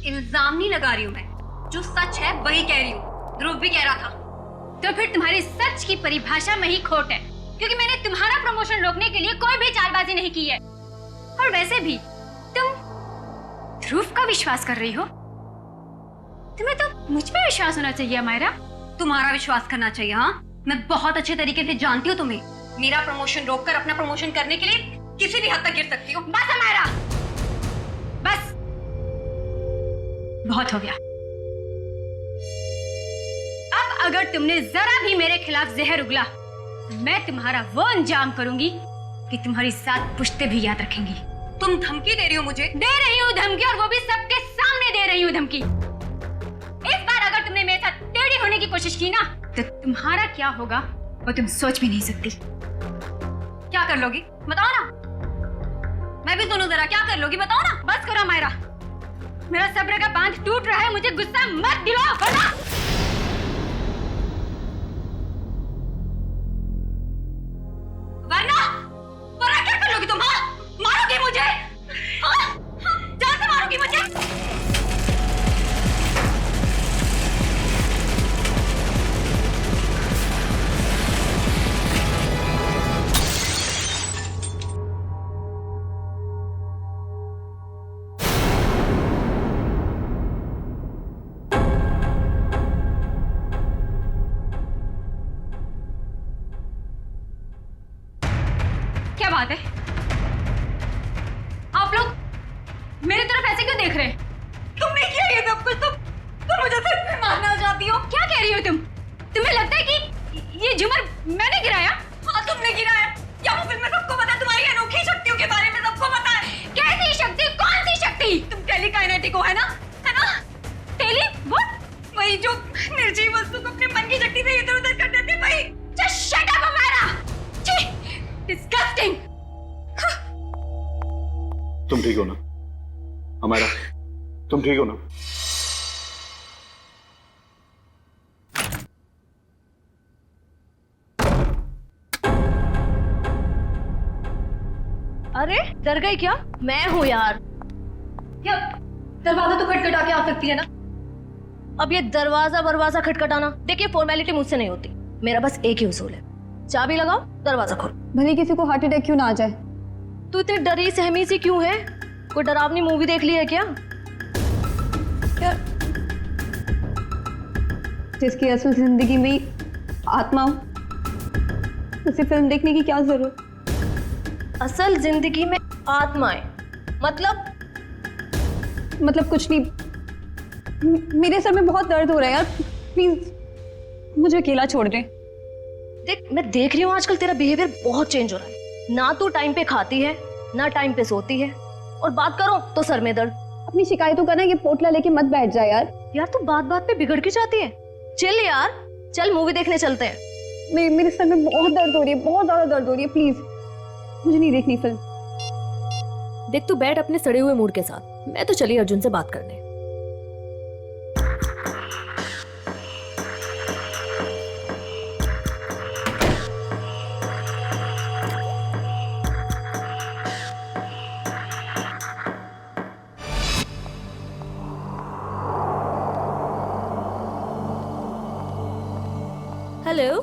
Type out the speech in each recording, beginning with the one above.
इल्जाम नहीं लगा रही हूँ मैं, जो सच है वही कह रही हूँ। ध्रुव भी कह रहा था। तो फिर तुम्हारी सच की परिभाषा में ही खोट है, क्योंकि मैंने तुम्हारा प्रमोशन रोकने के लिए कोई भी चालबाजी नहीं की है। और वैसे भी तुम ध्रुव का विश्वास कर रही हो। तुम्हें तो मुझ पे विश्वास होना चाहिए अमायरा। तुम्हारा विश्वास करना चाहिए। हाँ, मैं बहुत अच्छे तरीके से जानती हूँ तुम्हें। मेरा प्रमोशन रोककर अपना प्रमोशन करने के लिए किसी भी हद तक गिर सकती हो। बस अमायरा, बस बहुत हो गया। अब अगर तुमने जरा भी मेरे खिलाफ जहर उगला तो मैं तुम्हारा वो अंजाम करूंगी कि तुम्हारी 7 पुश्तें भी याद रखेंगी। तुम धमकी दे रही हो मुझे? दे रही हूँ धमकी, और वो भी सबके सामने दे रही हूँ धमकी। इस बार अगर तुमने मेरे साथ टेढ़ी होने की कोशिश की ना, तो तुम्हारा क्या होगा वो तुम सोच भी नहीं सकती। क्या कर लोगी बताओ ना? मैं भी सुनूं जरा, क्या कर लोगी बताओ ना? बस करो मायरा, मेरा सब्र का बांध टूट रहा है, मुझे गुस्सा मत दिलाओ। वरना क्या कर लोगी तुम? हाँ, मारोगी मुझे? हाँ? जान से मारोगी मुझे? क्या बात है, आप लोग मेरी तरफ ऐसे क्यों देख रहे हैं? तुमने किया ये सब कुछ? तुम मुझे सिर्फ में मारना चाहती हो? क्या कह रही हो तुम? तुम्हें लगता है कि ये झूमर मैंने गिराया? हाँ, तुमने गिराया। या वो फिल्म में सबको पता है, तुम्हारी अनोखी शक्तियों के बारे में सबको पता है। कैसी शक्ति? कौन सी शक्ति? तुम टेलीकाइनेटिक हो, है ना? है ना? टेली वो वही जो निर्जीव वस्तु को अपने मन की शक्ति से इधर उधर कर देते, वही। Just shut up, Amayra! छी! Disgusting! तुम ठीक हो ना अमायरा? तुम ठीक हो ना? अरे डर गई क्या? मैं हूँ यार। क्या दरवाजा तो खटखटा के आ सकती है ना? अब ये दरवाजा खटखटाना, देखिए फॉर्मेलिटी मुझसे नहीं होती। मेरा बस एक ही उसूल है, चाबी लगाओ, दरवाजा खोलो। भले किसी को हार्ट अटैक क्यों ना आ जाए। तू इतनी डरी सहमी सी क्यों है? कोई डरावनी मूवी देख ली है क्या? जिसकी असल जिंदगी में ही आत्मा हो, उसे फिल्म देखने की क्या जरूरत? असल जिंदगी में आत्माएं मतलब कुछ नहीं। मेरे सर में बहुत दर्द हो रहा है यार, प्लीज मुझे अकेला छोड़ दे। देख, मैं देख रही हूँ आजकल तेरा बिहेवियर बहुत चेंज हो रहा है। ना तू टाइम पे खाती है, ना टाइम पे सोती है, और बात करो तो सर में दर्द। अपनी शिकायतों का ना ये पोटला लेके मत बैठ जा यार। यार तू बात बात पे बिगड़ के जाती है। चल यार, चल मूवी देखने चलते हैं। मेरे सर में बहुत दर्द हो रही है, बहुत ज्यादा दर्द हो रही है। प्लीज मुझे नहीं देखनी फिल्म। देख तू बैठ अपने सड़े हुए मूड के साथ, मैं तो चली अर्जुन से बात करने। हेलो।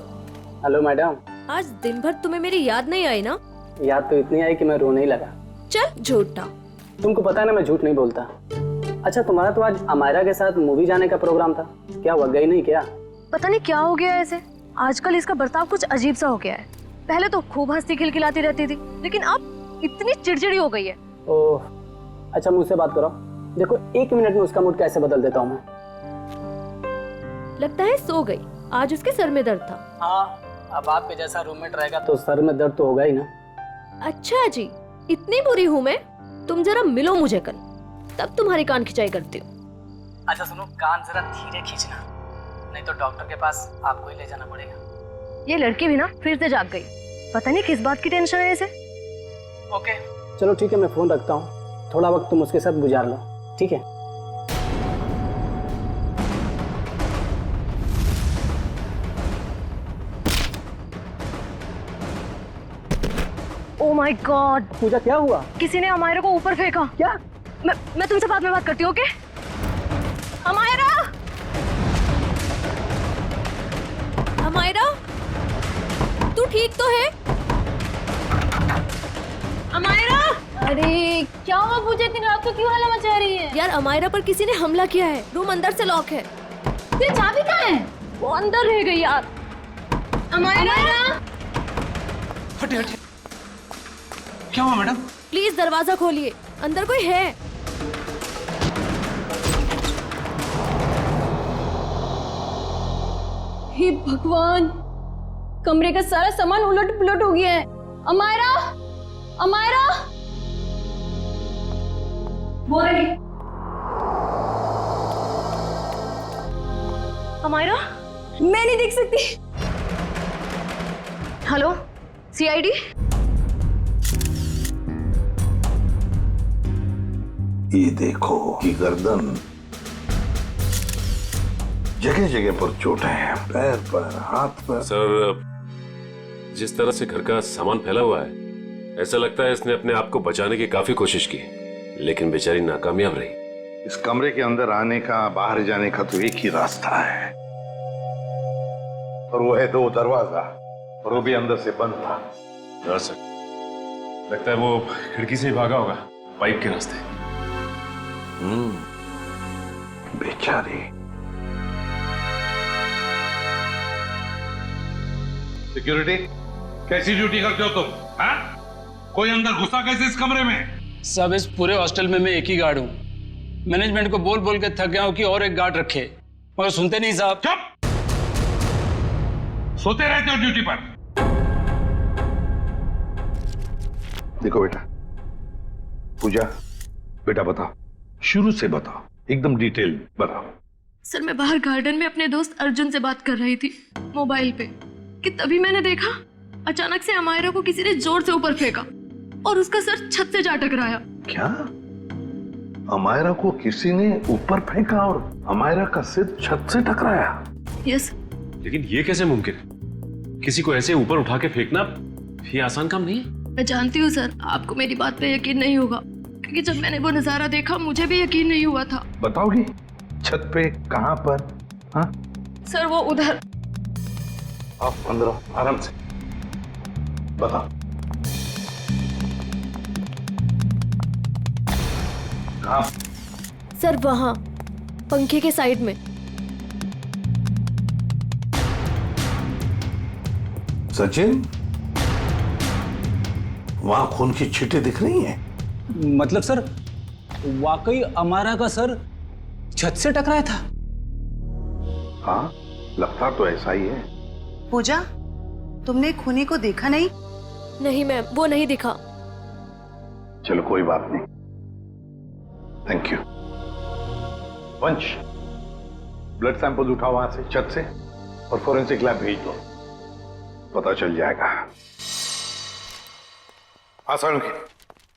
Hello madam. आज दिन भर तुम्हें मेरी याद नहीं आई ना? याद तो इतनी आई कि मैं रोने ही लगा। चल झूठा। तुमको पता है ना मैं झूठ नहीं बोलता। अच्छा, तुम्हारा तो आज अमायरा के साथ मूवी जाने का प्रोग्राम था, क्या हुआ, गई नहीं क्या? पता नहीं क्या हो गया है ऐसे, आजकल इसका बर्ताव कुछ अजीब सा हो गया है। पहले तो खूब हंसती खिलखिलाती रहती थी, लेकिन अब इतनी चिड़चिड़ी हो गई है। ओह, अच्छा मुझसे बात करो, देखो 1 मिनट में उसका मूड कैसे बदल देता हूँ मैं। लगता है सो गई, आज उसके सर में दर्द था। हाँ, अब आपके जैसा रूममेट रहेगा तो सर में दर्द तो होगा ही ना। अच्छा जी, इतनी बुरी हूँ मैं? तुम जरा मिलो मुझे कल, तब तुम्हारी कान खिंचाई करती हूँ। अच्छा सुनो, कान जरा धीरे खींचना, नहीं तो डॉक्टर के पास आपको ही ले जाना पड़ेगा। ये लड़की भी ना फिर से जाग गई, पता नहीं किस बात की टेंशन है इसे। ओके चलो ठीक है, मैं फोन रखता हूँ, थोड़ा वक्त तुम उसके साथ गुजार लो, ठीक है? ओह माय गॉड, पूजा क्या हुआ? किसी ने अमायरा को ऊपर फेंका। क्या? मैं तुमसे बाद में बात करती हूँ, ओके? अमायरा, तू ठीक तो है? अमायरा! अरे क्या हुआ पूजा, इतनी रात को क्यों हल्ला मचा रही है? यार अमायरा पर किसी ने हमला किया है, रूम अंदर से लॉक है। तेरी चाबी कहाँ है? वो अंदर रह गई यार। अमायरा! हटे हटे, क्या हुआ मैडम? प्लीज दरवाजा खोलिए, अंदर कोई है। हे भगवान, कमरे का सारा सामान उलट पुलट हो गया है। अमायरा, अमायरा, वो रही। अमायरा, मैं नहीं देख सकती। Hello CID. ये देखो कि गर्दन, जगह जगह पर चोटें हैं, पैर पर, हाथ पर। सर, जिस तरह से घर का सामान फैला हुआ है, ऐसा लगता है इसने अपने आप को बचाने की काफी कोशिश की, लेकिन बेचारी नाकामयाब रही। इस कमरे के अंदर आने का, बाहर जाने का तो एक ही रास्ता है, और वो है 2 दरवाजा, और वो भी अंदर से बंद था। हाँ सर, लगता है वो खिड़की से ही भागा होगा, पाइप के रास्ते। बेचारी। सिक्योरिटी, कैसी ड्यूटी करते हो तुम? हाँ? कोई अंदर घुसा कैसे इस कमरे में? सब इस पूरे हॉस्टल में मैं एक ही गार्ड हूँ। मैनेजमेंट को बोल बोल के थक गया हूँ कि और एक गार्ड रखे, मगर सुनते नहीं साहब। चुप! सोते रहते हो ड्यूटी पर। देखो बेटा, पूजा, बेटा बताओ, शुरू से बताओ, एकदम डिटेल बताओ। सर मैं बाहर गार्डन में अपने दोस्त अर्जुन से बात कर रही थी मोबाइल पे, कि तभी मैंने देखा अचानक से अमायरा को किसी ने जोर से ऊपर फेंका और उसका सर छत से जा टकराया। क्या? अमायरा को किसी ने ऊपर फेंका और अमायरा का सिर छत से टकराया? यस। लेकिन ये कैसे मुमकिन है? किसी को ऐसे ऊपर उठा के फेंकना ये आसान काम नहीं है। मैं जानती हूँ सर, आपको मेरी बात पे यकीन नहीं होगा, क्योंकि जब मैंने वो नजारा देखा मुझे भी यकीन नहीं हुआ था। बताओगी छत पे कहां पर? हाँ सर वो उधर। आप अंदर आराम से बताओ। कहां? सर वहां पंखे के साइड में। सचिन, वहां खून की छींटें दिख रही हैं। मतलब सर, वाकई अमायरा का सर छत से टकराया था? हाँ, लगता तो ऐसा ही है। पूजा, तुमने खूनी को देखा नहीं? नहीं मैम, वो नहीं दिखा। चलो कोई बात नहीं, थैंक यू। वंश, ब्लड सैंपल उठाओ वहां से, छत से, और फोरेंसिक लैब भेज दो, पता चल जाएगा। आसान की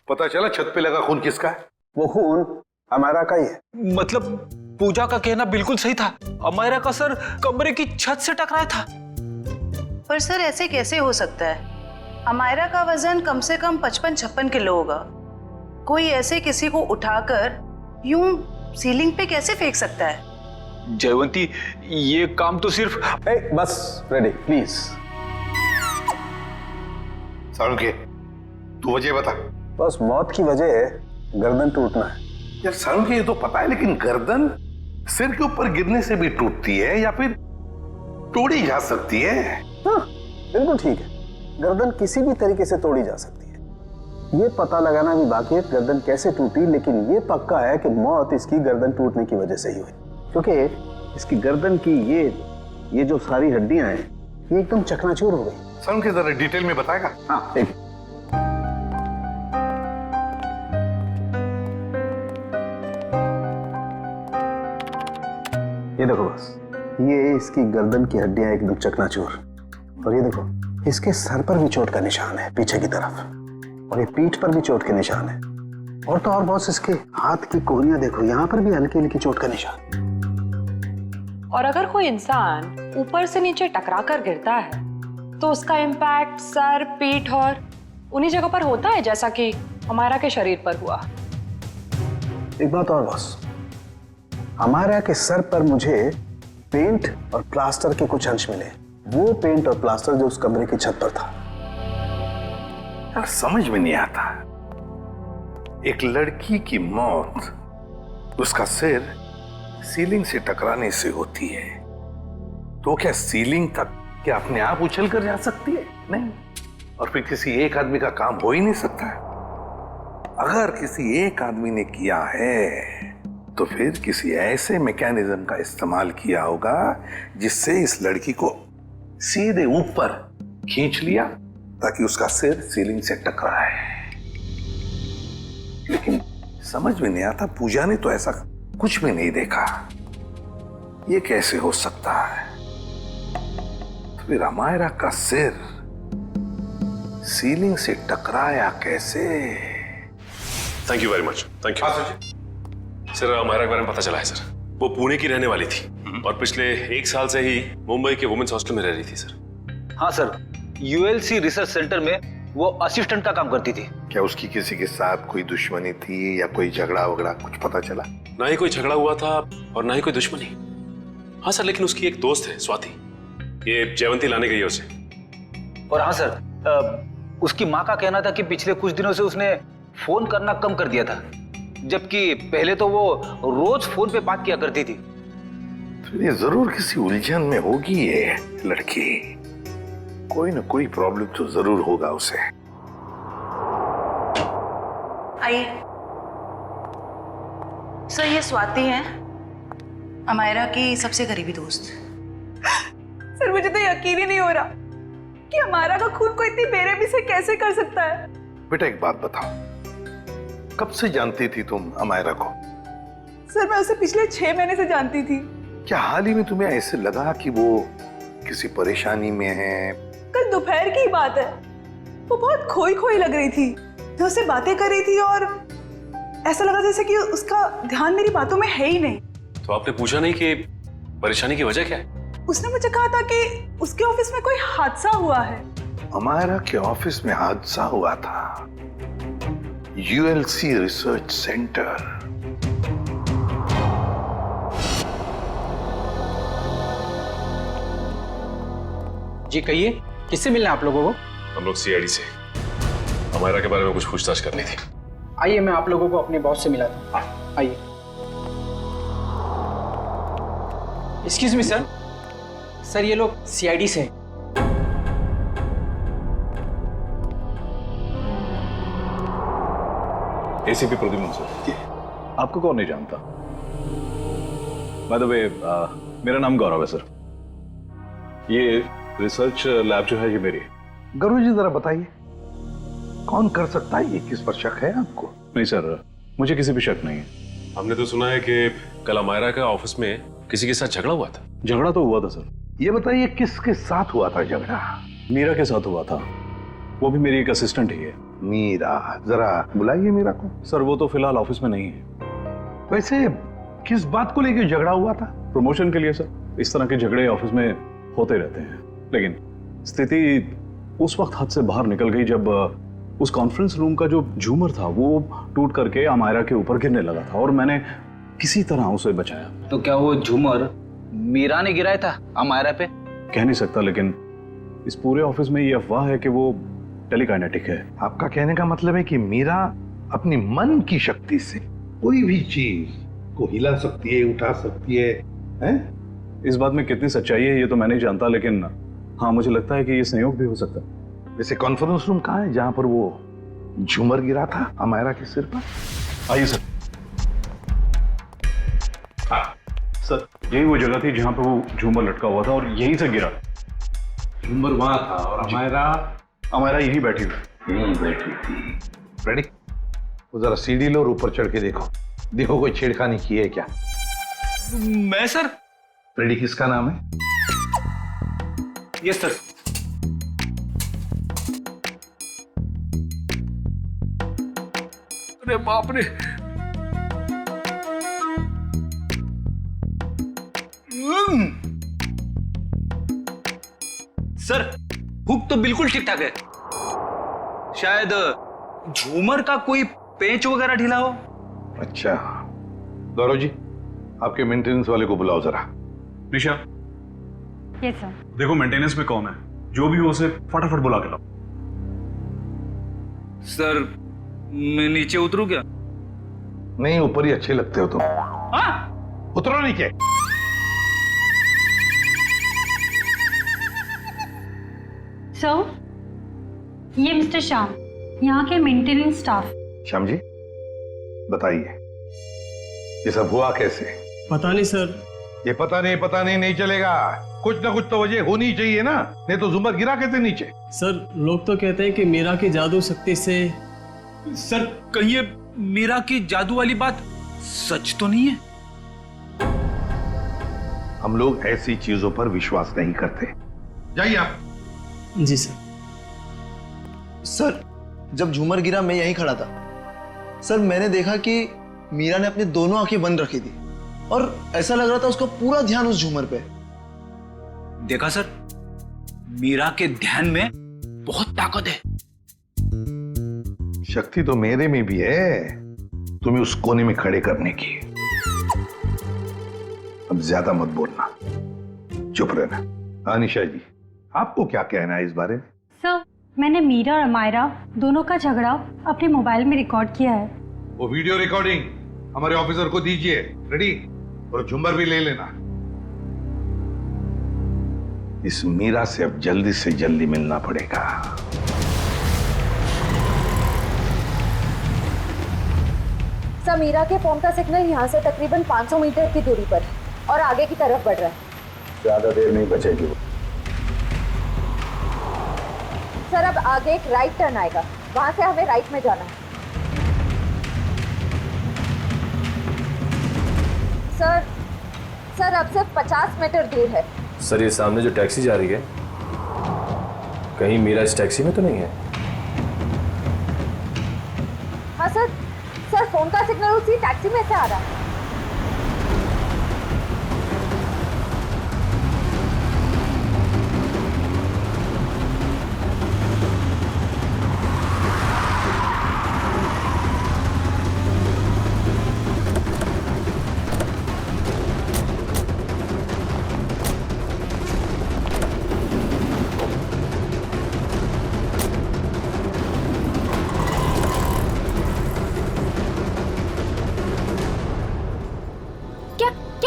पता चला छत पे लगा खून किसका है? वो खून अमायरा का ही है। मतलब पूजा का कहना बिल्कुल सही था, अमायरा का सर कमरे की छत से टकराया था। पर सर ऐसे कैसे हो सकता है? अमायरा का वजन कम से कम 55-56 किलो होगा। कोई ऐसे किसी को उठाकर यूं सीलिंग पे कैसे फेंक सकता है? जयवंती, ये काम तो सिर्फ बस रेडी प्लीज। सारुके, तू वजह बता। बस मौत की वजह है गर्दन टूटना है। यार सारुके, ये तो पता है, लेकिन गर्दन सिर के ऊपर गिरने से भी टूटती है या फिर तोड़ी जा सकती है? हाँ, बिल्कुल ठीक है, गर्दन किसी भी तरीके से तोड़ी जा सकती है। ये पता लगाना भी बाकी है गर्दन कैसे टूटी, लेकिन ये पक्का है कि मौत इसकी गर्दन टूटने की वजह से ही हुई, क्योंकि इसकी गर्दन की ये जो सारी हड्डियां हैं ये एकदम चकनाचूर हो गई। सारुके, जरा डिटेल में बताएगा? हाँ ठीक। ये देखो बस, ये इसकी गर्दन की हड्डियां एकदम चकनाचूर, और ये देखो इसके सर पर भी चोट का निशान है पीछे की तरफ, और ये पीठ पर भी चोट के निशान है, और तो और बॉस इसके हाथ की कोहनियां देखो, यहाँ पर भी हल्की हल्की चोट का निशान। और अगर कोई इंसान ऊपर से नीचे टकरा कर गिरता है तो उसका इम्पैक्ट सर, पीठ और उन्हीं जगह पर होता है जैसा कि अमायरा के शरीर पर हुआ। एक बात और बॉस, अमायरा के सर पर मुझे पेंट और प्लास्टर के कुछ अंश मिले, वो पेंट और प्लास्टर जो उस कमरे की छत पर था। यार समझ में नहीं आता, एक लड़की की मौत उसका सिर सीलिंग से टकराने से होती है, तो क्या सीलिंग तक क्या अपने आप उछल कर जा सकती है? नहीं। और फिर किसी एक आदमी का काम हो ही नहीं सकता है। अगर किसी एक आदमी ने किया है तो फिर किसी ऐसे मैकेनिज्म का इस्तेमाल किया होगा जिससे इस लड़की को सीधे ऊपर खींच लिया ताकि उसका सिर सीलिंग से टकराए। लेकिन समझ में नहीं आता, पूजा ने तो ऐसा कुछ भी नहीं देखा। ये कैसे हो सकता है? तो फिर अमायरा का सिर सीलिंग से टकराया कैसे? Thank you very much. Thank you sir. Amayra के बारे में पता चला है सर, वो पुणे की रहने वाली थी और पिछले 1 साल से ही मुंबई के वुमेन्स हॉस्टल में रह रही थी सर। हाँ सर, यूएलसी रिसर्च सेंटर में वो असिस्टेंट का काम करती थी। क्या उसकी किसी के साथ कोई दुश्मनी थी या कोई झगड़ा वगड़ा कुछ पता चला? ना ही कोई झगड़ा हुआ था और ना ही कोई दुश्मनी। हाँ सर, लेकिन उसकी एक दोस्त है स्वाति, ये जयवंती लाने गई है उसे। और हाँ सर, उसकी माँ का कहना था कि पिछले कुछ दिनों से उसने फोन करना कम कर दिया था, जबकि पहले तो वो रोज फोन पे बात किया करती थी। तो ये जरूर किसी उलझन में होगी ये लड़की, कोई ना कोई प्रॉब्लम तो जरूर होगा उसे। आइए सर, ये स्वाति है, अमायरा की सबसे करीबी दोस्त। सर मुझे तो यकीन ही नहीं हो रहा कि अमायरा का खून कोई इतनी बेरहमी से कैसे कर सकता है। बेटा एक बात बताओ, कब से जानती थी तुम अमायरा को? सर मैं उसे पिछले 6 महीने से जानती थी। क्या हाल ही में तुम्हें ऐसे लगा कि वो किसी परेशानी में है? कल दोपहर की बात है, वो बहुत खोई खोई लग रही थी। मैं उससे बातें कर रही थी और ऐसा लगा जैसे कि उसका ध्यान मेरी बातों में है ही नहीं। तो आपने पूछा नहीं कि परेशानी की वजह क्या है? उसने मुझे कहा था कि उसके ऑफिस में कोई हादसा हुआ है। अमायरा के ऑफिस में हादसा हुआ था? ULC research centre. जी कहिए, किससे मिलना है आप लोगों को? हम लोग सीआईडी से अमायरा के बारे में कुछ पूछताछ करनी थी। आइए, मैं आप लोगों को अपने बॉस से मिलाता हूँ। आइए। Excuse me sir. सर ये लोग सीआईडी से हैं। ACP Pradyuman sir. आपको कौन नहीं जानता? बाय द वे, मेरा नाम गौरव है सर। ये रिसर्च लैब जो है ये मेरी है। गौरव जी जरा बताइए, कौन कर सकता है ये? किस पर शक है आपको? नहीं सर, मुझे किसी भी शक नहीं है। हमने तो सुना है कि कल अमायरा का ऑफिस में किसी के साथ झगड़ा हुआ था। झगड़ा तो हुआ था सर। ये बताइए किसके साथ हुआ था झगड़ा? मीरा के साथ हुआ था, वो भी मेरी एक असिस्टेंट ही है। मीरा, जरा बुलाइए मीरा को। सर वो तो फिलहाल ऑफिस में नहीं है। वैसे किस बात को लेकर झगड़ा हुआ था? प्रमोशन के लिए सर। इस तरह के झगड़े ऑफिस में होते रहते हैं, लेकिन स्थिति उस वक्त हाथ से बाहर निकल गई जब उस कॉन्फ्रेंस रूम का जो झूमर था वो टूट करके अमायरा के ऊपर गिरने लगा था और मैंने किसी तरह उसे बचाया। तो क्या वो झूमर मीरा ने गिराया था अमायरा पे? कह नहीं सकता, लेकिन इस पूरे ऑफिस में ये अफवाह है कि वो टेलीकाइनेटिक है। आपका कहने का मतलब है कि मीरा अपनी मन की शक्ति से कोई भी चीज को हिला सकती है, उठा सकती है, हैं? इस बात में कितनी सच्चाई है ये तो मैं नहीं जानता, लेकिन हाँ मुझे लगता है कि ये संयोग भी हो सकता है। वैसे कॉन्फ्रेंस रूम कहाँ है जहां पर वो झूमर गिरा था अमायरा के सिर पर? आइए सर। हाँ सर, यही वो जगह थी जहां पर वो झूमर लटका हुआ था और यहीं से गिरा। झूमर वहां था और अमायरा यहीं बैठी हुई। यहीं बैठी थी। रेडी? वो जरा सीढ़ी लो और ऊपर चढ़ के देखो कोई छेड़खानी की है क्या? मैं सर? रेडी, किसका नाम है? Yes sir. अरे बाप रे, सर हुक तो बिल्कुल ठीक ठाक है, शायद झूमर का कोई पेंच वगैरह ढीला हो। अच्छा, गौरव जी आपके मेंटेनेंस वाले को बुलाओ जरा। निशा, यस सर। देखो मेंटेनेंस में कौन है, जो भी हो उसे फटाफट बुला के लाओ। सर मैं नीचे उतरूं क्या? नहीं, ऊपर ही अच्छे लगते हो तुम। उतरो नीचे। सर, ये मिस्टर श्याम, यहाँ के मेंटेनेंस स्टाफ। श्याम जी बताइए, ये सब हुआ कैसे? पता नहीं सर। ये पता नहीं चलेगा। कुछ ना कुछ तो वजह होनी चाहिए ना, नहीं तो झूमर गिरा कैसे नीचे? सर लोग तो कहते हैं कि मीरा की जादू शक्ति से। सर कहिए, मीरा की जादू वाली बात सच तो नहीं है? हम लोग ऐसी चीजों पर विश्वास नहीं करते। जाइए आप। जी सर। सर जब झूमर गिरा मैं यहीं खड़ा था सर, मैंने देखा कि मीरा ने अपनी दोनों आंखें बंद रखी थी और ऐसा लग रहा था उसका पूरा ध्यान उस झूमर पे। देखा सर, मीरा के ध्यान में बहुत ताकत है। शक्ति तो मेरे में भी है, तुम्हें उस कोने में खड़े करने की। अब ज्यादा मत बोलना, चुप रहना। अनिशा जी, आपको क्या कहना है इस बारे में? सर, मैंने मीरा और अमायरा दोनों का झगड़ा अपने मोबाइल में रिकॉर्ड किया है। वो वीडियो रिकॉर्डिंग हमारे ऑफिसर को दीजिए, रेडी? और झुम्बर भी ले लेना। इस मीरा से अब जल्दी से जल्दी मिलना पड़ेगा। सर, मीरा के फोन का सिग्नल यहाँ से तकरीबन 500 मीटर की दूरी पर है और आगे की तरफ बढ़ रहा है। ज्यादा देर नहीं बचेगी। सर अब आगे एक राइट टर्न आएगा, वहां से हमें राइट में जाना है। सर अब सिर्फ 50 मीटर दूर है। सर ये सामने जो टैक्सी जा रही है, कहीं मीरा इस टैक्सी में तो नहीं है? हाँ सर फोन का सिग्नल उसी टैक्सी में से आ रहा है।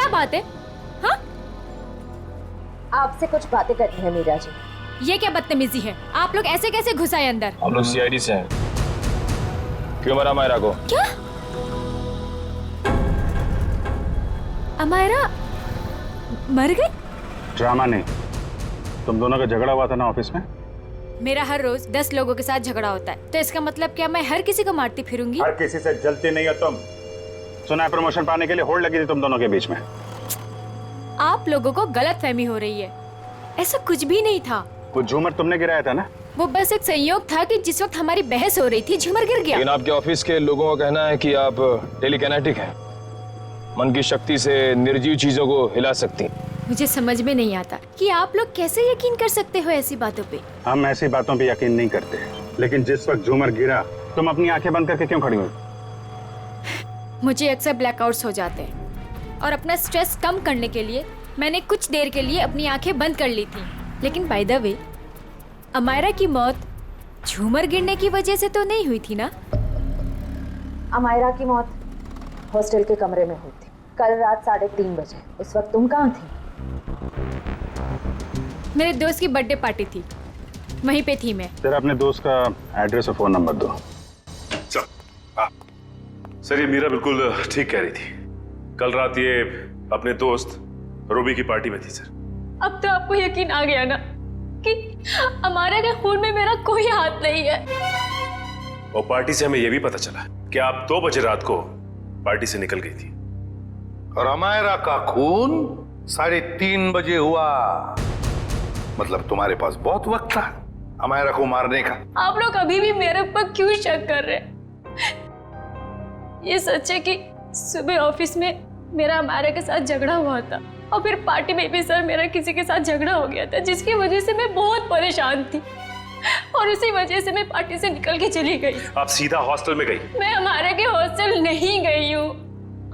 बात है? हाँ? आपसे कुछ बातें करनी है मीरा जी। ये क्या बदतमीजी है? आप लोग ऐसे कैसे घुस आए अंदर? हम लोग सीआईडी से हैं। क्यों मरा अमायरा को? क्या? अमायरा मर गई? ड्रामा नहीं, तुम दोनों का झगड़ा हुआ था ना ऑफिस में। मेरा हर रोज 10 लोगों के साथ झगड़ा होता है, तो इसका मतलब क्या मैं हर किसी को मारती फिरूंगी? हर किसी से जलती नहीं हो तुम। सुना है प्रमोशन पाने के लिए होड़ लगी थी तुम दोनों के बीच में। आप लोगों को गलतफहमी हो रही है, ऐसा कुछ भी नहीं था। वो झूमर तुमने गिराया था ना? वो बस एक संयोग था कि जिस वक्त हमारी बहस हो रही थी झूमर गिर गया। लेकिन आपके ऑफिस के लोगों का कहना है कि आप टेलीकिनेटिक हैं, मन की शक्ति से निर्जीव चीजों को हिला सकती। मुझे समझ में नहीं आता कि आप लोग कैसे यकीन कर सकते हो ऐसी बातों पे। हम ऐसी बातों पे यकीन नहीं करते, लेकिन जिस वक्त झूमर गिरा तुम अपनी आंखें बंद करके क्यों खड़ी हुई? मुझे अक्सर ब्लैकआउट्स हो जाते हैं और अपना स्ट्रेस कम करने के लिए मैंने कुछ देर के लिए अपनी आंखें बंद कर ली थी। लेकिन बाय द वे, अमायरा की मौत झूमर गिरने की वजह से तो नहीं हुई थी ना? अमायरा की मौत हॉस्टल के कमरे में हुई थी कल रात 3:30 बजे। उस वक्त तुम कहाँ थी? मेरे दोस्त की बर्थडे पार्टी थी, वहीं पे थी मैं। तेरा अपने दोस्त का एड्रेस और फोन नंबर दो। सर ये मीरा बिल्कुल ठीक कह रही थी। कल रात ये अपने दोस्त रूबी की पार्टी में थी सर। अब तो आपको यकीन आ गया ना कि अमायरा के खून में मेरा कोई हाथ नहीं है। और पार्टी से हमें यह भी पता चला कि आप 2 बजे रात को पार्टी से निकल गई थी। और अमायरा का खून 3:30 बजे हुआ, मतलब तुम्हारे पास बहुत वक्त था अमायरा को मारने का। आप लोग अभी भी मेरे ऊपर क्यों शक कर रहे हैं? ये सच है कि सुबह ऑफिस में मेरा अमायरा के साथ झगड़ा हुआ था और फिर पार्टी में भी सर मेरा किसी के साथ झगड़ा हो गया था, जिसकी वजह से मैं बहुत परेशान थी और उसी वजह से मैं पार्टी से निकल के चली गई। आप सीधा हॉस्टल में गई? मैं अमायरा के हॉस्टल नहीं गई हूँ।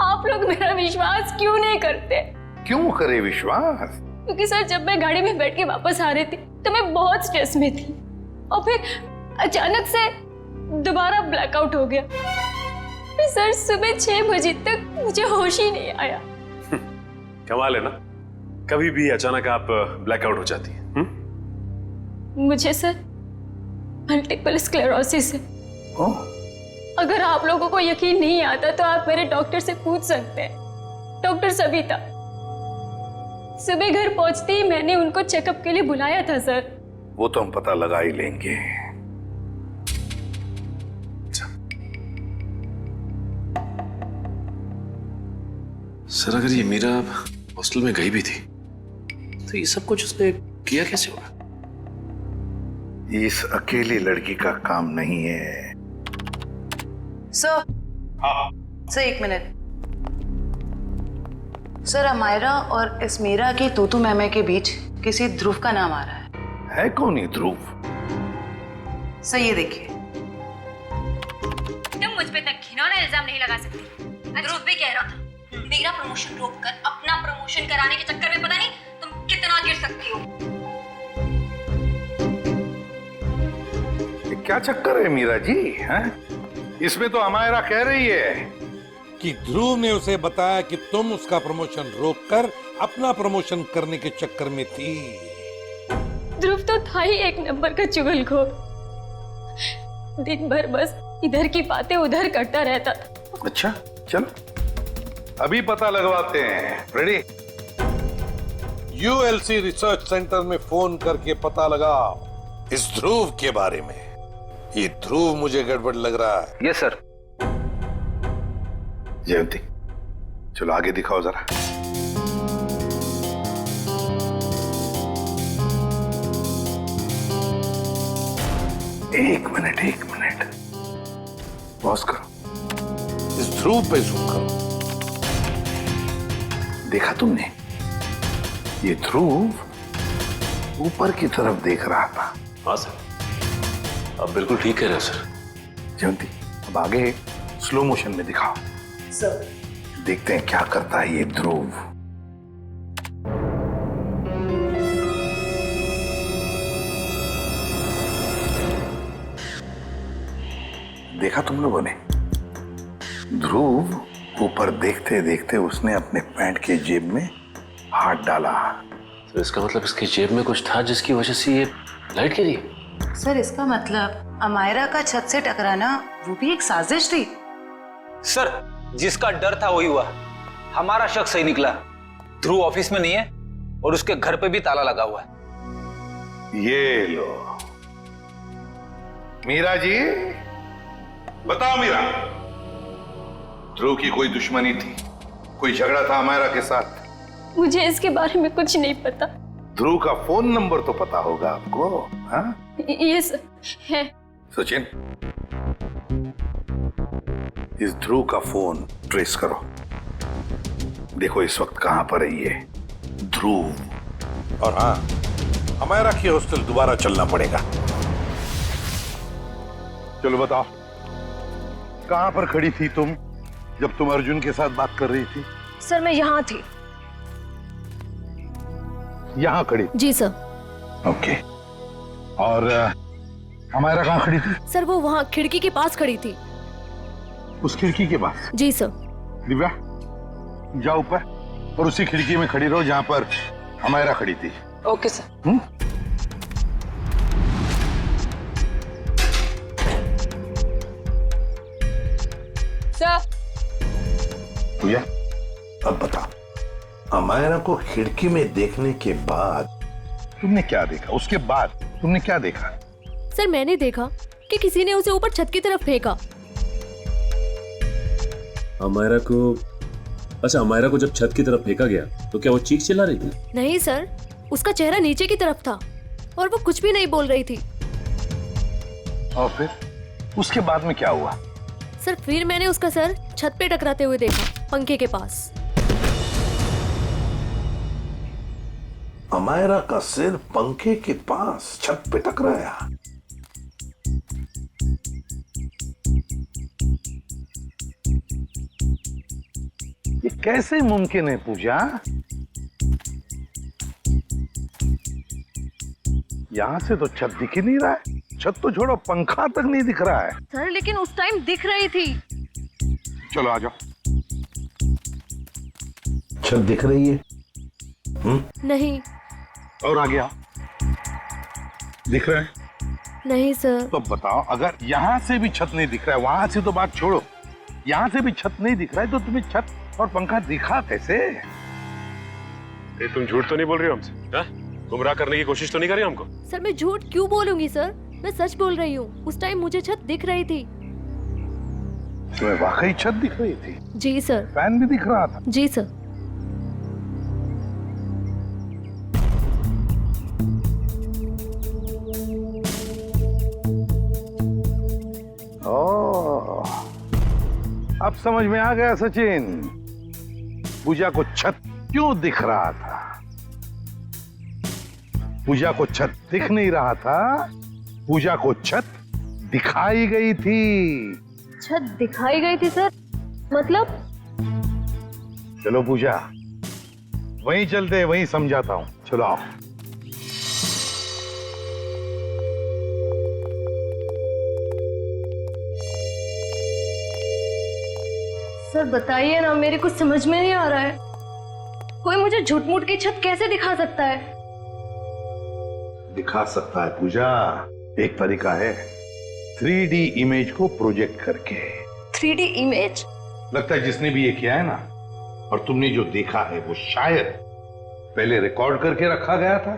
आप लोग मेरा विश्वास क्यों नहीं करते? क्यों करे विश्वास? क्योंकि सर जब मैं गाड़ी में बैठ के वापस आ रही थी तो मैं बहुत स्ट्रेस में थी और फिर अचानक से दोबारा ब्लैकआउट हो गया। फिर सर सुबह 6 बजे तक मुझे होश ही नहीं आया। कमाल है ना, कभी भी अचानक आप ब्लैकआउट हो जाती हैं। मुझे सर मल्टीपल स्क्लेरोसिस है। अगर आप लोगों को यकीन नहीं आता तो आप मेरे डॉक्टर से पूछ सकते हैं, डॉक्टर सविता। सुबह घर पहुंचते ही मैंने उनको चेकअप के लिए बुलाया था सर। वो तो हम पता लगा ही लेंगे। सर अगर ये मीरा हॉस्टल में गई भी थी तो ये सब कुछ उसने किया कैसे होगा? इस अकेली लड़की का काम नहीं है। Sir, sir 1 minute. Sir Amayra और इस मीरा की तूतू मैमे के बीच किसी ध्रुव का नाम आ रहा है कौन ये ध्रुव? सर ये देखिए। तुम मुझ पे तक घिनौना इल्जाम नहीं लगा सकती। ध्रुव भी कह रहा था मेरा प्रमोशन रोककर अपना प्रमोशन कराने के चक्कर में पता नहीं तुम कितना गिर सकती हो। ये क्या चक्कर है मीरा जी? हैं? इसमें तो अमायरा कह रही है कि ध्रुव ने उसे बताया कि तुम उसका प्रमोशन रोककर अपना प्रमोशन करने के चक्कर में थी। ध्रुव तो था ही एक नंबर का चुगलखोर। दिन भर बस इधर की बातें उधर करता रहता था। अच्छा चल अभी पता लगवाते हैं। रेडी? यूएलसी रिसर्च सेंटर में फोन करके पता लगाओ इस ध्रुव के बारे में। ये ध्रुव मुझे गड़बड़ लग रहा है। Yes sir. जयंती चलो आगे दिखाओ जरा। एक मिनट पॉज करो। इस ध्रुव पे जूम करो। देखा तुमने? ये ध्रुव ऊपर की तरफ देख रहा था। हाँ सर, आप बिल्कुल ठीक कह रहे हो सर। जयंती अब आगे स्लो मोशन में दिखाओ। सर देखते हैं क्या करता है ये ध्रुव। देखा तुम लोगों ने? ध्रुव ऊपर देखते देखते उसने अपने पैंट के जेब में हाथ डाला। तो इसका मतलब इसकी जेब में कुछ था जिसकी वजह से ये लाइट गिरी। सर इसका मतलब अमायरा का छत से टकराना वो भी एक साजिश थी। सर जिसका डर था वही हुआ। हमारा शक सही निकला। ध्रुव ऑफिस में नहीं है और उसके घर पे भी ताला लगा हुआ है। ये लो मीरा जी, बताओ मीरा, ध्रुव की कोई दुश्मनी थी? कोई झगड़ा था अमायरा के साथ? मुझे इसके बारे में कुछ नहीं पता। ध्रुव का फोन नंबर तो पता होगा आपको? हाँ? यस है। सचिन इस ध्रुव का फोन ट्रेस करो। देखो इस वक्त कहां पर है ये ध्रुव। और हाँ, अमायरा की हॉस्टल दोबारा चलना पड़ेगा। चलो बताओ कहां पर खड़ी थी तुम जब तुम अर्जुन के साथ बात कर रही थी? सर मैं यहाँ थी। यहां खड़ी? जी सर। ओके। और अमायरा कहां खड़ी थी? सर वो वहाँ खिड़की के पास खड़ी थी। उस खिड़की के पास? जी सर। दिव्या जाओ ऊपर और उसी खिड़की में खड़ी रहो जहां पर अमायरा खड़ी थी। Okay sir. सर भैया अब बताओ, अमायरा को खिड़की में देखने के बाद तुमने क्या देखा? उसके बाद तुमने क्या देखा? सर मैंने देखा कि किसी ने उसे ऊपर छत की तरफ फेंका। अमायरा को, अच्छा अमायरा को जब छत की तरफ फेंका गया तो क्या वो चीख चिल्ला रही थी? नहीं सर, उसका चेहरा नीचे की तरफ था और वो कुछ भी नहीं बोल रही थी। और फिर उसके बाद में क्या हुआ? सर फिर मैंने उसका सर छत पे टकराते हुए देखा, पंखे के पास। अमायरा का सिर पंखे के पास छत पे टकराया। ये कैसे मुमकिन है पूजा? यहाँ से तो छत दिख ही नहीं रहा है। छत तो छोड़ो, पंखा तक नहीं दिख रहा है। सर लेकिन उस टाइम दिख रही थी। चलो आ जाओ। छत दिख रही है? नहीं। और आ गया? दिख रहा है? नहीं सर। तो बताओ, अगर यहाँ से भी छत नहीं दिख रहा है, वहां से तो बात छोड़ो, यहाँ से भी छत नहीं दिख रहा है, तो तुम्हें छत और पंखा दिखा कैसे? तुम झूठ तो नहीं बोल रही हो हमसे? गुमराह करने की कोशिश तो नहीं कर रही हमको? सर मैं झूठ क्यों बोलूंगी सर, मैं सच बोल रही हूँ। उस टाइम मुझे छत दिख रही थी। तुम्हें वाकई छत दिख रही थी? जी सर। फैन भी दिख रहा था? जी सर। ओह, अब समझ में आ गया सचिन, पूजा को छत क्यों दिख रहा था। पूजा को छत दिख नहीं रहा था, पूजा को छत दिखाई गई थी। छत दिखाई गई थी सर, मतलब? चलो पूजा, वहीं चलते, वहीं समझाता हूं। चलो आओ। सर बताइए ना, मेरे कुछ समझ में नहीं आ रहा है। कोई मुझे झूठ मूठ की छत कैसे दिखा सकता है? दिखा सकता है पूजा, एक तरीका है, 3D इमेज को प्रोजेक्ट करके। 3D image? लगता है जिसने भी ये किया है ना, और तुमने जो देखा है वो शायद पहले रिकॉर्ड करके रखा गया था,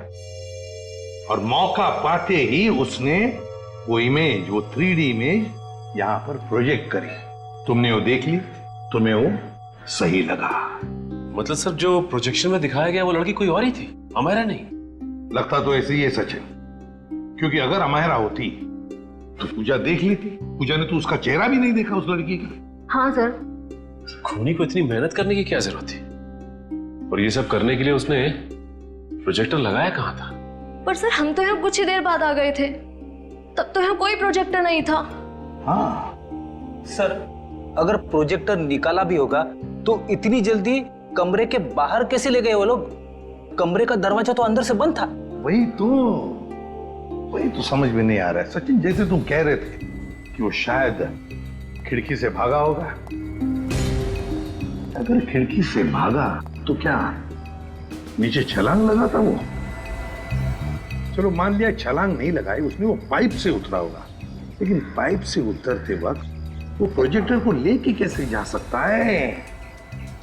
और मौका पाते ही उसने वो इमेज, वो 3D इमेज यहां पर प्रोजेक्ट करी। तुमने वो देख ली, तुम्हें वो सही लगा। मतलब सर जो प्रोजेक्शन में दिखाया गया वो लड़की कोई और ही थी, अमायरा नहीं? लगता तो ऐसे ही है सचिन, क्योंकि अगर अमायरा होती तो पूजा देख लेती। पूजा ने तो उसका चेहरा भी नहीं देखा उस लड़की का। हाँ सर। खूनी को इतनी मेहनत करने की क्या जरूरत थी? और ये सब करने के लिए उसने प्रोजेक्टर लगाया कहाँ था? पर सर हम तो यहाँ कुछ ही देर बाद आ गए थे, तब तो यहाँ कोई प्रोजेक्टर नहीं था। हाँ सर, अगर प्रोजेक्टर निकाला भी होगा तो इतनी जल्दी कमरे के बाहर कैसे ले गए वो लोग? कमरे का दरवाजा तो अंदर से बंद था। वही तो समझ में नहीं आ रहा है सचिन। जैसे तुम कह रहे थे कि वो शायद खिड़की से भागा होगा, अगर खिड़की से भागा तो क्या नीचे छलांग लगा था वो? चलो मान लिया छलांग नहीं लगाई उसने, वो पाइप से उतरा होगा, लेकिन पाइप से उतरते वक्त वो प्रोजेक्टर को लेके कैसे जा सकता है?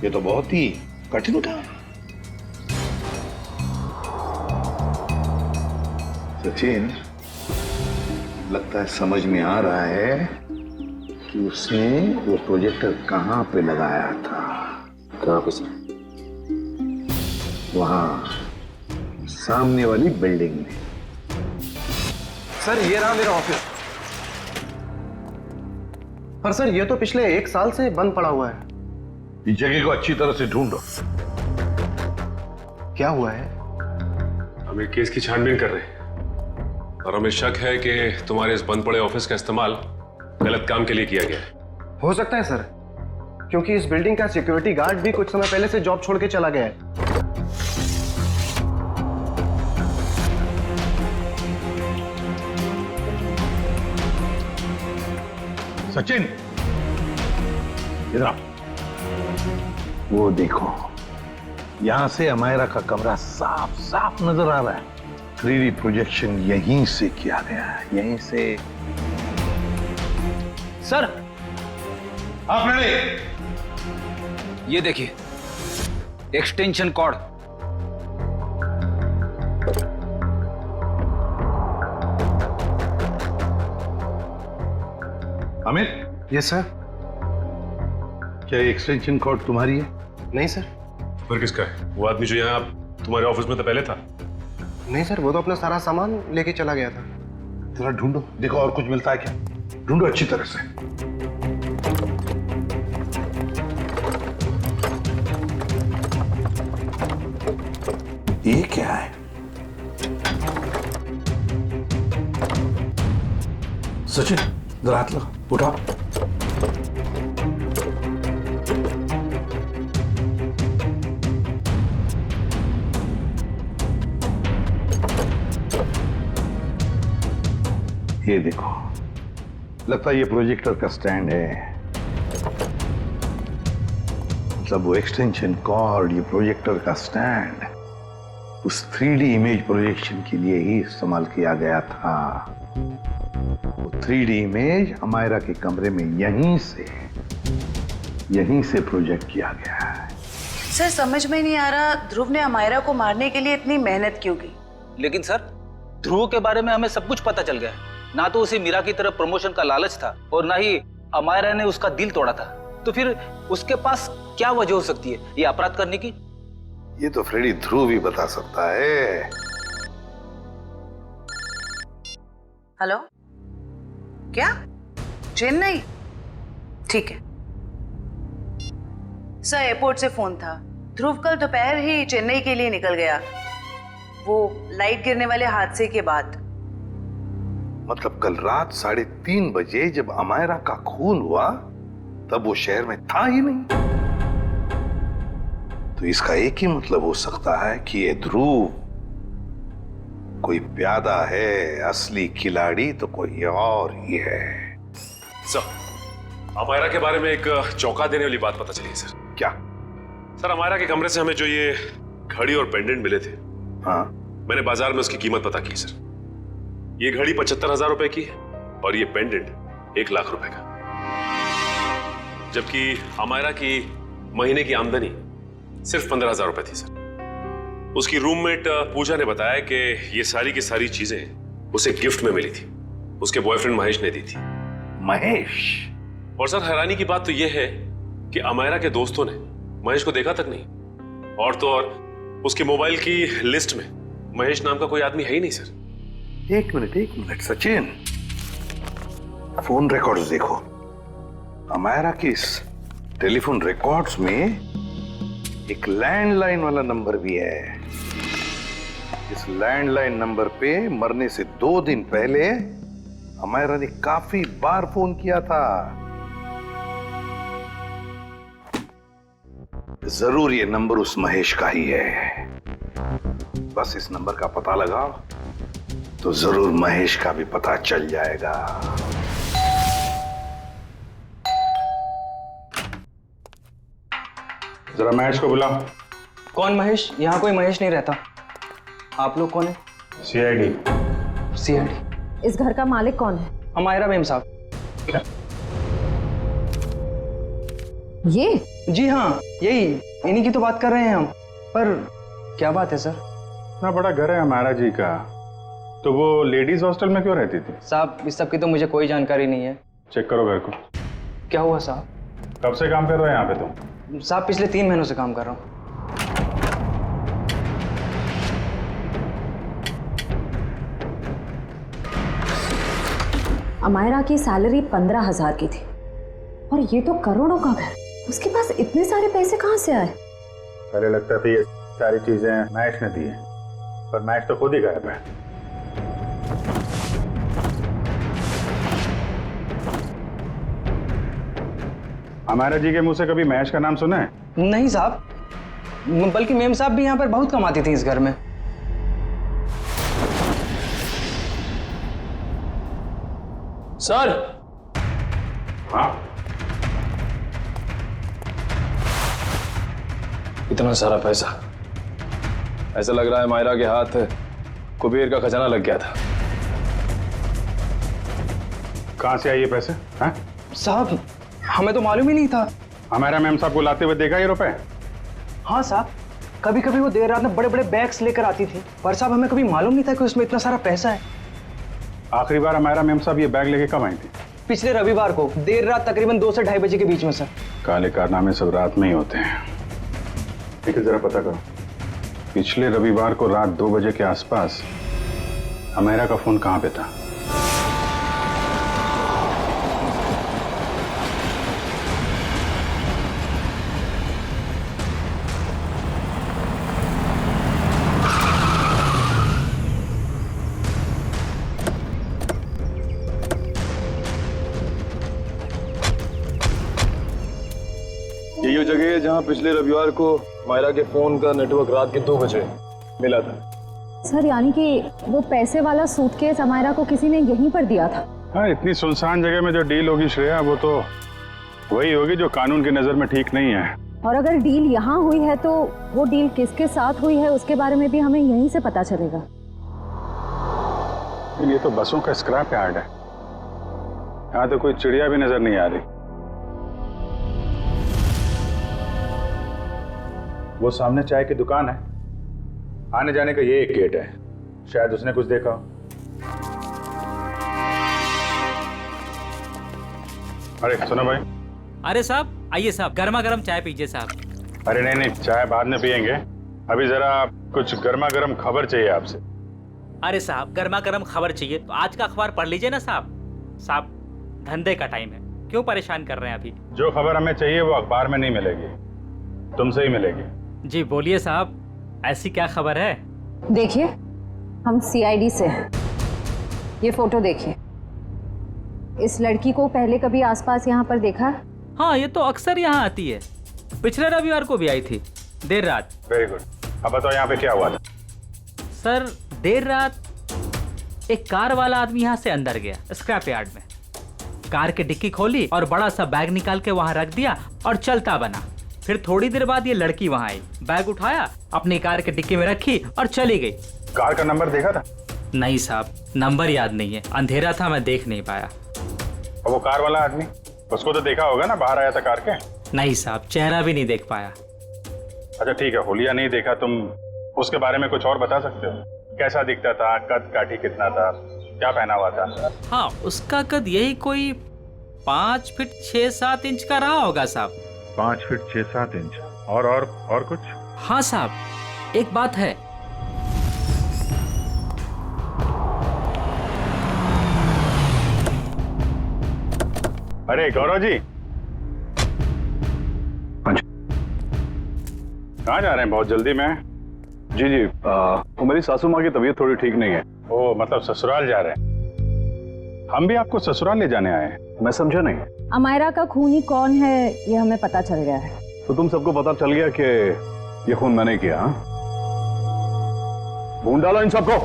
ये तो बहुत ही कठिन काम है। सचिन, लगता है समझ में आ रहा है कि उसने वो प्रोजेक्टर कहां पे लगाया था। कहां पे सर? वहां सामने वाली बिल्डिंग में। सर ये रहा मेरा ऑफिस। पर सर ये तो पिछले 1 साल से बंद पड़ा हुआ है। इस जगह को अच्छी तरह से ढूंढो। क्या हुआ है? हम एक केस की छानबीन कर रहे हैं और हमें शक है कि तुम्हारे इस बंद पड़े ऑफिस का इस्तेमाल गलत काम के लिए किया गया है। हो सकता है सर, क्योंकि इस बिल्डिंग का सिक्योरिटी गार्ड भी कुछ समय पहले से जॉब छोड़ के चला गया है। सचिन, इधर आओ। वो देखो, यहां से अमायरा का कमरा साफ साफ नजर आ रहा है। 3D प्रोजेक्शन यहीं से किया गया है, यहीं से। सर आप रेडी? ये देखिए, extension cord. Amit. Yes sir. क्या एक्सटेंशन कॉर्ड तुम्हारी है? नहीं सर। फिर किसका है? वो आदमी जो यहाँ तुम्हारे ऑफिस में तो पहले था। नहीं सर, वो तो अपना सारा सामान लेके चला गया था। जरा ढूंढो, देखो और कुछ मिलता है क्या। ढूंढो अच्छी तरह से। ये क्या है? सचिन, जरा हाथ लो, उठाओ। ये देखो, लगता है ये प्रोजेक्टर का स्टैंड है। मतलब वो एक्सटेंशन कॉर्ड, ये प्रोजेक्टर का स्टैंड उस 3D इमेज प्रोजेक्शन के लिए ही इस्तेमाल किया गया था। वो 3D इमेज अमायरा के कमरे में यहीं से प्रोजेक्ट किया गया है। सर समझ में नहीं आ रहा ध्रुव ने अमायरा को मारने के लिए इतनी मेहनत क्यों की। लेकिन सर ध्रुव के बारे में हमें सब कुछ पता चल गया। ना तो उसे मीरा की तरफ प्रमोशन का लालच था और ना ही अमायरा ने उसका दिल तोड़ा था। तो फिर उसके पास क्या वजह हो सकती है ये अपराध करने की? ये तो फ्रेडी ध्रुव ही बता सकता है। हेलो, क्या चेन्नई? ठीक है सर, एयरपोर्ट से फोन था। ध्रुव कल दोपहर ही चेन्नई के लिए निकल गया, वो लाइट गिरने वाले हादसे के बाद। मतलब कल रात 3:30 बजे जब अमायरा का खून हुआ तब वो शहर में था ही नहीं। तो इसका एक ही मतलब हो सकता है कि ये ध्रुव कोई प्यादा है, असली खिलाड़ी तो कोई और ही है। सर, अमायरा के बारे में एक चौंका देने वाली बात पता चली है सर। क्या? सर, अमायरा के कमरे से हमें जो ये घड़ी और पेंडेंट मिले थे, हाँ, मैंने बाजार में उसकी कीमत पता की सर। ये घड़ी 75,000 रुपए की है और ये पेंडेंट 1 लाख रुपए का। जबकि अमायरा की महीने की आमदनी सिर्फ 15,000 रुपए थी सर। उसकी रूममेट पूजा ने बताया कि ये सारी की सारी चीजें उसे गिफ्ट में मिली थी, उसके बॉयफ्रेंड महेश ने दी थी। महेश? और सर हैरानी की बात तो यह है कि अमायरा के दोस्तों ने महेश को देखा तक नहीं। और तो और उसके मोबाइल की लिस्ट में महेश नाम का कोई आदमी है ही नहीं सर। एक मिनट सचिन, फोन रिकॉर्ड्स देखो। अमायरा की इस टेलीफोन रिकॉर्ड्स में एक लैंडलाइन वाला नंबर भी है। इस लैंडलाइन नंबर पे मरने से 2 दिन पहले अमायरा ने काफी बार फोन किया था। जरूर ये नंबर उस महेश का ही है। बस इस नंबर का पता लगाओ तो जरूर महेश का भी पता चल जाएगा। जरा महेश को बुलाओ। कौन महेश? यहाँ कोई महेश नहीं रहता। आप लोग कौन है? CID। CID? इस घर का मालिक कौन है? अमायरा मेम साहब। ये? जी हाँ, यही, इन्हीं की तो बात कर रहे हैं हम। पर क्या बात है सर? इतना बड़ा घर है अमायरा जी का, तो वो लेडीज हॉस्टल में क्यों रहती थी? साहब इस सब की तो मुझे कोई जानकारी नहीं है। चेक करो घर को। क्या हुआ साहब? कब से काम कर रहे हो यहाँ पे तुम? साहब पिछले 3 महीनों से काम कर रहा हूँ। अमायरा की सैलरी 15,000 की थी और ये तो करोड़ों का घर। उसके पास इतने सारे पैसे कहाँ से आए? पहले लगता था ये सारी चीजें महेश ने दी है, पर महेश तो खुद ही गायब है। अमायरा जी के मुंह से कभी महेश का नाम सुना है? नहीं साहब, बल्कि मेम साहब भी यहाँ पर बहुत कमाती थी इस घर में। सर। हाँ? इतना सारा पैसा, ऐसा लग रहा है मायरा के हाथ कुबेर का खजाना लग गया था। कहाँ से आए ये पैसे? हैं? साहब हमें तो मालूम ही नहीं था। अमायरा मैम साहब को लाते हुए देखा ये रुपए? हाँ साहब, कभी कभी वो देर रात में बड़े बड़े बैग्स लेकर आती थी, पर साहब हमें कभी मालूम नहीं था कि उसमें इतना सारा पैसा है। आखिरी बार अमायरा मैम साहब ये बैग लेके कब आई थी? पिछले रविवार को देर रात तकरीबन 2 से 2:30 बजे के बीच में सर। काले कारनामे सब रात में ही होते हैं। लेकिन जरा पता करो, पिछले रविवार को रात 2 बजे के आसपास अमायरा का फोन कहाँ पे था? यही वो जगह है जहां पिछले रविवार को मायरा के फोन का नेटवर्क रात के 2 बजे मिला था। सर यानी कि वो पैसे वाला सूटकेस अमायरा को किसी ने यहीं पर दिया था? हाँ, इतनी सुनसान जगह में जो डील होगी श्रेया, वो तो वही होगी जो कानून की नजर में ठीक नहीं है। और अगर डील यहाँ हुई है तो वो डील किसके साथ हुई है उसके बारे में भी हमें यहीं से पता चलेगा। ये तो बसों का स्क्रैप यार्ड है, यहाँ तो कोई चिड़िया भी नजर नहीं आ रही। वो सामने चाय की दुकान है, आने जाने का ये एक गेट है, शायद उसने कुछ देखा हो। अरे सुनो भाई। अरे साहब आइए साहब, गर्मा गर्म चाय पीजिए साहब। अरे नहीं नहीं, चाय बाद में पियेंगे, अभी जरा कुछ गर्मा गर्म खबर चाहिए आपसे। अरे साहब गर्मा गर्म खबर चाहिए तो आज का अखबार पढ़ लीजिए ना साहब। साहब धंधे का टाइम है, क्यों परेशान कर रहे हैं अभी? जो खबर हमें चाहिए वो अखबार में नहीं मिलेगी, तुमसे ही मिलेगी। जी बोलिए साहब, ऐसी क्या खबर है? देखिए, हम सीआईडी से हैं। ये फोटो देखिए। इस लड़की को पहले कभी आसपास यहाँ पर देखा है? हाँ, ये तो अक्सर यहाँ आती है, पिछले रविवार को भी आई थी देर रात। वेरी गुड, अब बताओ यहाँ पे क्या हुआ था? सर देर रात एक कार वाला आदमी यहाँ से अंदर गया स्क्रैप यार्ड में, कार की डिक्की खोली और बड़ा सा बैग निकाल के वहाँ रख दिया और चलता बना। फिर थोड़ी देर बाद ये लड़की वहाँ आई, बैग उठाया, अपनी कार की डिक्की में रखी और चली गई। कार का नंबर देखा था? नहीं साहब, नंबर याद नहीं है, अंधेरा था, मैं देख नहीं पाया। और वो कार वाला आदमी, उसको तो देखा होगा ना, बाहर आया था कार के? नहीं साहब, चेहरा भी नहीं देख पाया। अच्छा ठीक है, होलिया नहीं देखा, तुम उसके बारे में कुछ और बता सकते हो? कैसा दिखता था, कद काठी कितना था, क्या पहना हुआ था? हाँ, उसका कद यही कोई 5 फीट 6-7 इंच का रहा होगा साहब। 5 फीट 6-7 इंच। और कुछ? हाँ साहब, एक बात है। अरे गौरव जी, कहाँ जा रहे हैं बहुत जल्दी में? जी जी, वो मेरी सासू माँ की तबीयत थोड़ी ठीक नहीं है। ओ, मतलब ससुराल जा रहे हैं? हम भी आपको ससुराल ले जाने आए हैं। मैं समझा नहीं। अमायरा का खूनी कौन है ये हमें पता चल गया है। तो तुम सबको पता चल गया कि ये खून मैंने किया? ढूंढ डालो इन सबको।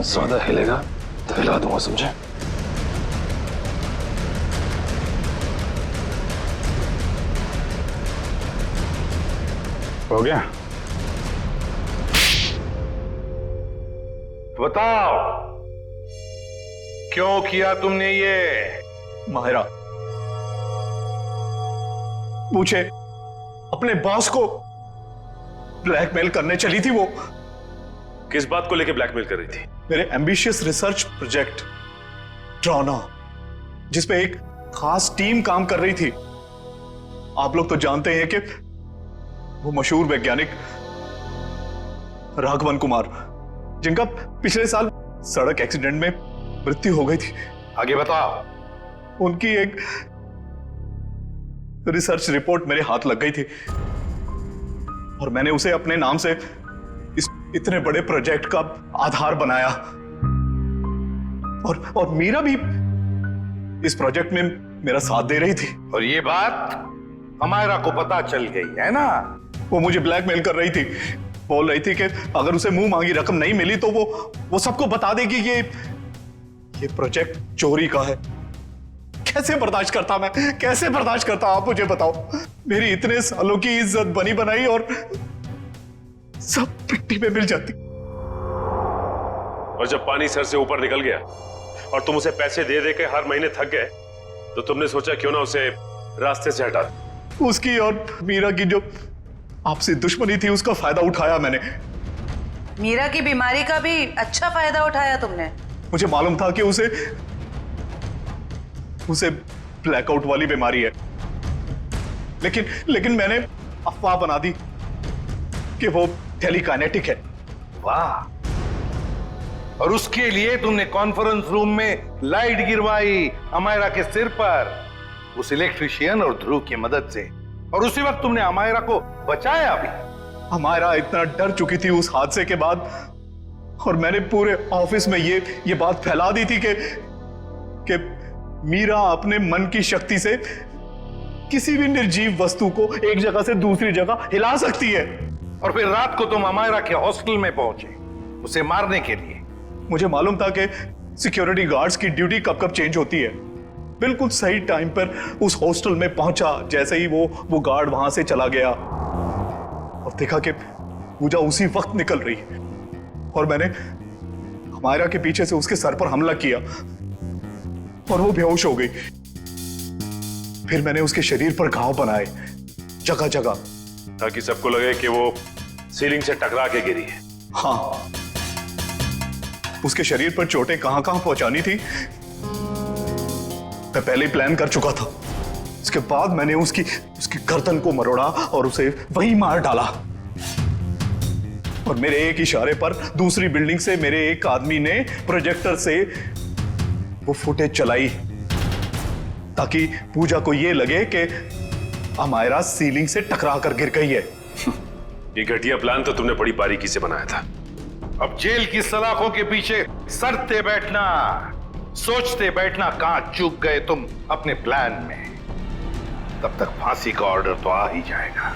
ज्यादा हिलेगा तो हिला दूंगा, समझे? हो गया? बताओ क्यों किया तुमने ये? माहिरा, पूछे अपने बॉस को ब्लैकमेल करने चली थी वो। किस बात को लेके ब्लैकमेल कर रही थी? मेरे एम्बिशियस रिसर्च प्रोजेक्ट ड्रोना, जिसपे एक खास टीम काम कर रही थी। आप लोग तो जानते हैं कि वो मशहूर वैज्ञानिक राघवन कुमार, जिनका पिछले साल सड़क एक्सीडेंट में मृत्यु हो गई थी। आगे बताओ। उनकी एक रिसर्च रिपोर्ट मेरे हाथ लग गई थी और मैंने उसे अपने नाम से इस इतने बड़े प्रोजेक्ट का आधार बनाया। और मीरा भी इस प्रोजेक्ट में मेरा साथ दे रही थी। और ये बात अमायरा को पता चल गई है ना? वो मुझे ब्लैकमेल कर रही थी, बोल रही थी कि अगर उसे मुंह मांगी रकम नहीं मिली तो वो सबको बता देगी कि ये प्रोजेक्ट चोरी का है। कैसे बर्दाश्त करता मैं, कैसे बर्दाश्त करता? आप मुझे बताओ। मेरी इतने सालों की इज्जत बनी बनाई और सब मिट्टी में मिल जाती। और जब पानी सर से ऊपर निकल गया और तुम उसे पैसे दे दे के हर महीने थक गए, तो तुमने सोचा क्यों ना उसे रास्ते से हटा दो। उसकी और मीरा की जो आपसे दुश्मनी थी, उसका फायदा उठाया मैंने। मीरा की बीमारी का भी अच्छा फायदा उठाया तुमने। मुझे मालूम था कि उसे ब्लैकआउट वाली बीमारी है, लेकिन मैंने अफवाह बना दी कि वो टेलीकाइनेटिक है। वाह! और उसके लिए तुमने कॉन्फ्रेंस रूम में लाइट गिरवाई अमायरा के सिर पर, उस इलेक्ट्रिशियन और ध्रुव की मदद से। और उसी वक्त तुमने अमायरा को बचाया भी। अमायरा इतना डर चुकी थी उस हादसे के बाद, और मैंने पूरे ऑफिस में ये बात फैला दी थी कि मीरा अपने मन की शक्ति से किसी भी निर्जीव वस्तु को एक जगह से दूसरी जगह हिला सकती है। और फिर रात को तुम अमायरा के हॉस्टल में पहुंचे उसे मारने के लिए। मुझे मालूम था कि सिक्योरिटी गार्ड्स की ड्यूटी कब कब चेंज होती है। बिल्कुल सही टाइम पर उस हॉस्टल में पहुंचा। जैसे ही वो गार्ड वहां से चला गया और देखा कि पूजा उसी वक्त निकल रही है, और मैंने अमायरा के पीछे से उसके सर पर हमला किया और वो बेहोश हो गई। फिर मैंने उसके शरीर पर घाव बनाए जगह जगह, ताकि सबको लगे कि वो सीलिंग से टकरा के गिरी है। हाँ, उसके शरीर पर चोटें कहां कहां पहुंचानी थी मैं पहले ही प्लान कर चुका था। उसके बाद मैंने उसकी गर्दन को मरोड़ा और उसे वहीं मार डाला। और मेरे एक इशारे पर दूसरी बिल्डिंग से मेरे एक आदमी ने प्रोजेक्टर से वो फुटेज चलाई ताकि पूजा को यह लगे कि अमायरा सीलिंग से टकरा कर गिर गई है। ये घटिया प्लान तो तुमने बड़ी बारीकी से बनाया था। अब जेल की सलाखों के पीछे सरते बैठना, सोचते बैठना कहां चूक गए तुम अपने प्लान में। तब तक फांसी का ऑर्डर तो आ ही जाएगा।